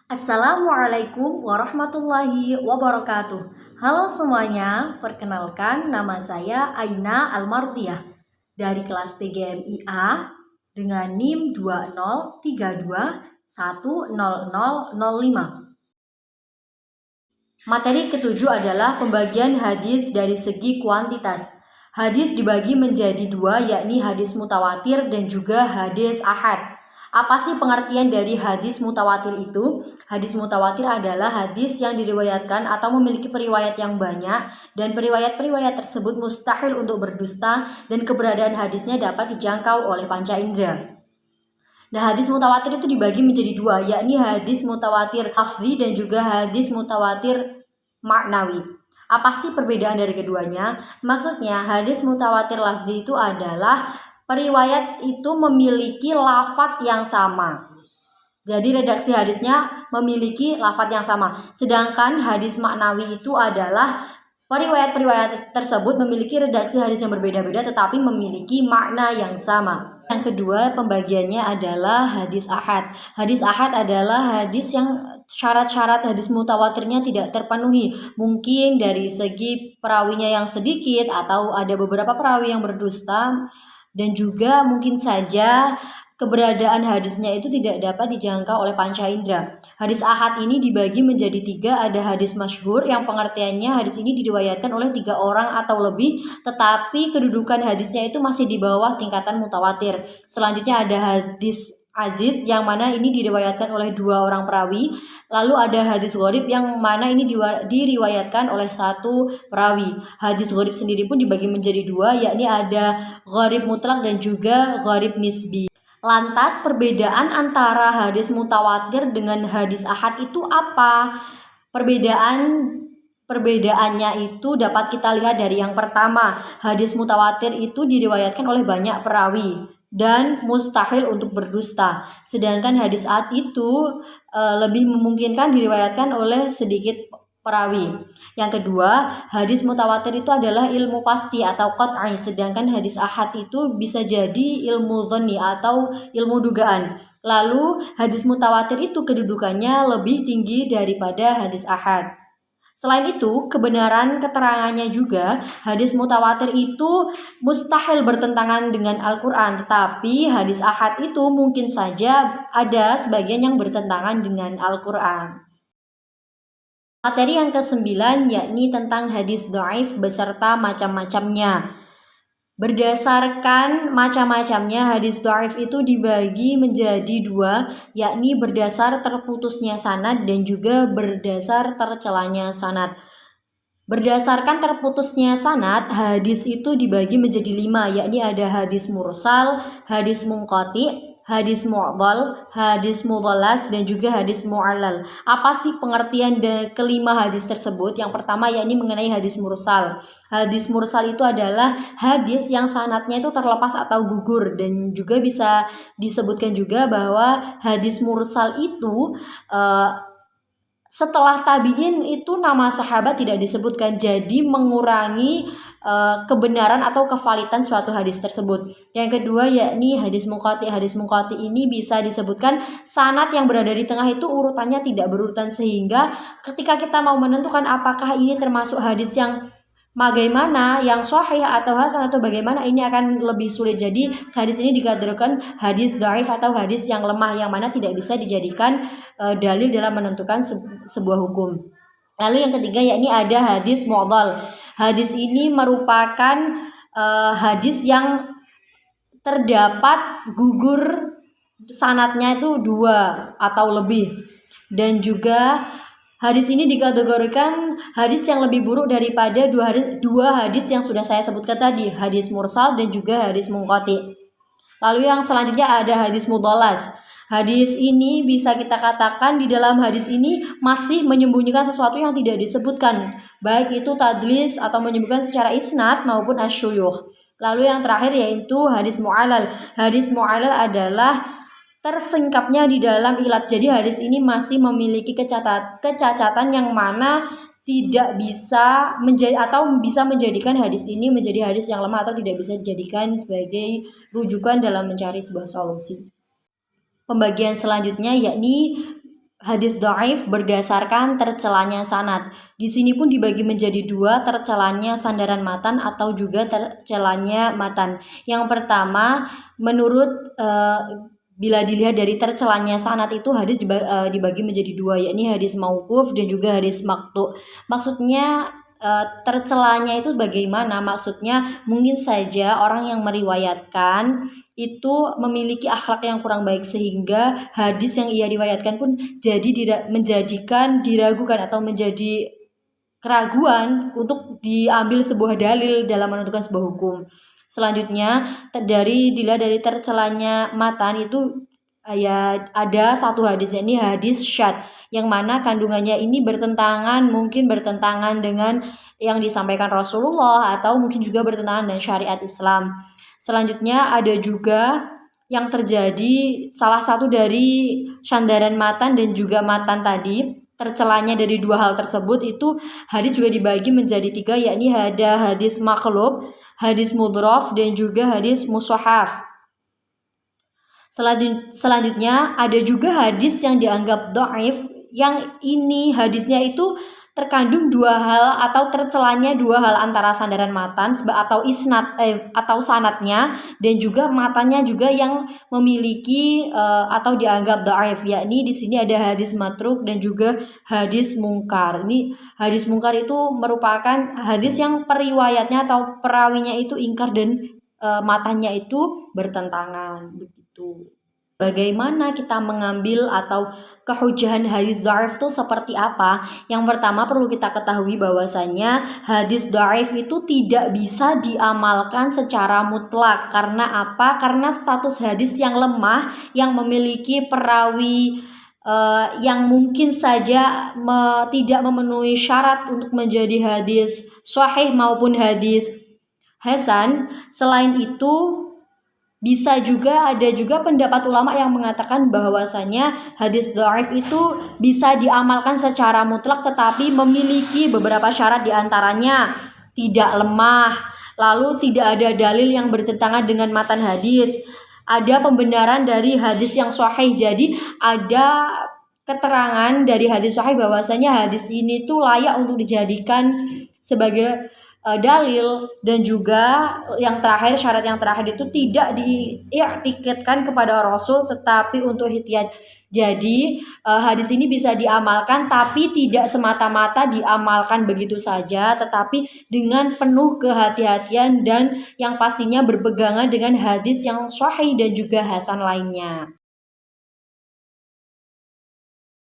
Assalamualaikum warahmatullahi wabarakatuh. Halo semuanya, perkenalkan nama saya Aina Almardiah dari kelas PGMIA dengan NIM 2032100005. Materi ketujuh adalah pembagian hadis dari segi kuantitas. Hadis dibagi menjadi dua, yakni hadis mutawatir dan juga hadis ahad. Apa sih pengertian dari hadis mutawatir itu? Hadis mutawatir adalah hadis yang diriwayatkan atau memiliki periwayat yang banyak dan periwayat-periwayat tersebut mustahil untuk berdusta dan keberadaan hadisnya dapat dijangkau oleh panca indera. Nah, hadis mutawatir itu dibagi menjadi dua, yakni hadis mutawatir lafzi dan juga hadis mutawatir maknawi. Apa sih perbedaan dari keduanya? Maksudnya, hadis mutawatir lafzi itu adalah periwayat itu memiliki lafadz yang sama. Jadi redaksi hadisnya memiliki lafadz yang sama. Sedangkan hadis maknawi itu adalah periwayat-periwayat tersebut memiliki redaksi hadis yang berbeda-beda tetapi memiliki makna yang sama. Yang kedua, pembagiannya adalah hadis ahad. Hadis ahad adalah hadis yang syarat-syarat hadis mutawatirnya tidak terpenuhi. Mungkin dari segi perawinya yang sedikit atau ada beberapa perawi yang berdusta, dan juga mungkin saja keberadaan hadisnya itu tidak dapat dijangkau oleh panca indera. Hadis ahad ini dibagi menjadi tiga. Ada hadis masyhur yang pengertiannya hadis ini diriwayatkan oleh 3 orang atau lebih, tetapi kedudukan hadisnya itu masih di bawah tingkatan mutawatir. Selanjutnya ada hadis aziz yang mana ini diriwayatkan oleh 2 orang perawi. Lalu ada hadis gharib yang mana ini diriwayatkan oleh 1 perawi. Hadis gharib sendiri pun dibagi menjadi 2, yakni ada gharib mutlak dan juga gharib nisbi. Lantas perbedaan antara hadis mutawatir dengan hadis ahad itu apa? Perbedaannya itu dapat kita lihat dari yang pertama. Hadis mutawatir itu diriwayatkan oleh banyak perawi dan mustahil untuk berdusta. Sedangkan hadis ahad itu lebih memungkinkan diriwayatkan oleh sedikit perawi. Yang kedua, hadis mutawatir itu adalah ilmu pasti atau qat'i, sedangkan hadis ahad itu bisa jadi ilmu dhanni atau ilmu dugaan. Lalu hadis mutawatir itu kedudukannya lebih tinggi daripada hadis ahad. Selain itu, kebenaran keterangannya juga, hadis mutawatir itu mustahil bertentangan dengan Al-Quran, tetapi hadis ahad itu mungkin saja ada sebagian yang bertentangan dengan Al-Quran. Materi yang ke-9 yakni tentang hadis dhaif beserta macam-macamnya. Berdasarkan macam-macamnya, hadis dhaif itu dibagi menjadi 2, yakni berdasar terputusnya sanad dan juga berdasar tercelanya sanad. Berdasarkan terputusnya sanad, hadis itu dibagi menjadi 5, yakni ada hadis mursal, hadis munqati, hadis mu'dhal, hadis mudhallas, dan juga hadis mu'allal. Apa sih pengertian kelima hadis tersebut? Yang pertama yakni mengenai hadis mursal. Hadis mursal itu adalah hadis yang sanadnya itu terlepas atau gugur, dan juga bisa disebutkan juga bahwa hadis mursal itu setelah tabi'in itu nama sahabat tidak disebutkan, jadi mengurangi kebenaran atau kevalitan suatu hadis tersebut. Yang kedua yakni hadis munqati. Hadis munqati ini bisa disebutkan sanad yang berada di tengah itu urutannya tidak berurutan, sehingga ketika kita mau menentukan apakah ini termasuk hadis yang bagaimana, yang sahih atau hasan atau bagaimana, ini akan lebih sulit. Jadi hadis ini dikategorikan hadis dhaif atau hadis yang lemah, yang mana tidak bisa dijadikan dalil dalam menentukan sebuah hukum. Lalu yang ketiga yakni ada hadis mu'dhal. Hadis ini merupakan hadis yang terdapat gugur sanadnya itu 2 atau lebih, dan juga hadis ini dikategorikan hadis yang lebih buruk daripada dua hadis yang sudah saya sebutkan tadi, hadis mursal dan juga hadis munqati. Lalu yang selanjutnya ada hadis mudhallas. Hadis ini bisa kita katakan di dalam hadis ini masih menyembunyikan sesuatu yang tidak disebutkan, baik itu tadlis atau menyebutkan secara isnad maupun asyuyukh. Lalu yang terakhir yaitu hadis mu'allal. Hadis mu'allal adalah tersingkapnya di dalam ilat. Jadi hadis ini masih memiliki kecacatan yang mana tidak bisa bisa menjadikan hadis ini menjadi hadis yang lemah atau tidak bisa dijadikan sebagai rujukan dalam mencari sebuah solusi. Pembagian selanjutnya yakni hadis dhaif berdasarkan tercelanya sanad. Di sini pun dibagi menjadi dua, tercelanya sandaran matan atau juga tercelanya matan. Yang pertama, menurut bila dilihat dari tercelanya sanad itu hadis dibagi menjadi dua, yakni hadis mauquf dan juga hadis maqtu. Maksudnya tercelanya itu bagaimana? Maksudnya mungkin saja orang yang meriwayatkan itu memiliki akhlak yang kurang baik sehingga hadis yang ia riwayatkan pun jadi menjadikan diragukan atau menjadi keraguan untuk diambil sebuah dalil dalam menentukan sebuah hukum. Selanjutnya dilihat dari tercelanya matan itu ya ada satu hadis, ini hadis syad, yang mana kandungannya ini mungkin bertentangan dengan yang disampaikan Rasulullah atau mungkin juga bertentangan dengan syariat Islam. Selanjutnya ada juga yang terjadi salah satu dari sandaran matan dan juga matan tadi, tercelanya dari dua hal tersebut itu hadis juga dibagi menjadi tiga, yakni ada hadis maqlub, hadis mudrof, dan juga hadis mushaf. Selanjutnya ada juga hadis yang dianggap dhaif, yang ini hadisnya itu terkandung dua hal atau tercelanya dua hal antara sandaran matan atau isnad atau sanadnya dan juga matanya juga yang memiliki atau dianggap dhaif, yakni di sini ada hadis matruk dan juga hadis mungkar. Ini hadis mungkar itu merupakan hadis yang periwayatnya atau perawinya itu ingkar dan matanya itu bertentangan begitu. Bagaimana kita mengambil atau kehujahan hadis dhaif itu seperti apa? Yang pertama perlu kita ketahui bahwasanya hadis dhaif itu tidak bisa diamalkan secara mutlak. Karena apa? Karena status hadis yang lemah, yang memiliki perawi yang mungkin saja tidak memenuhi syarat untuk menjadi hadis sahih maupun hadis hasan. Selain itu ada juga pendapat ulama yang mengatakan bahwasanya hadis dhaif itu bisa diamalkan secara mutlak tetapi memiliki beberapa syarat, diantaranya tidak lemah, lalu tidak ada dalil yang bertentangan dengan matan hadis, ada pembenaran dari hadis yang sahih. Jadi ada keterangan dari hadis sahih bahwasanya hadis ini tuh layak untuk dijadikan sebagai dalil, dan juga yang terakhir, syarat yang terakhir itu tidak diiktikadkan kepada Rasul tetapi untuk ihtiyat. Jadi hadis ini bisa diamalkan tapi tidak semata-mata diamalkan begitu saja, tetapi dengan penuh kehati-hatian dan yang pastinya berpegangan dengan hadis yang sahih dan juga hasan lainnya.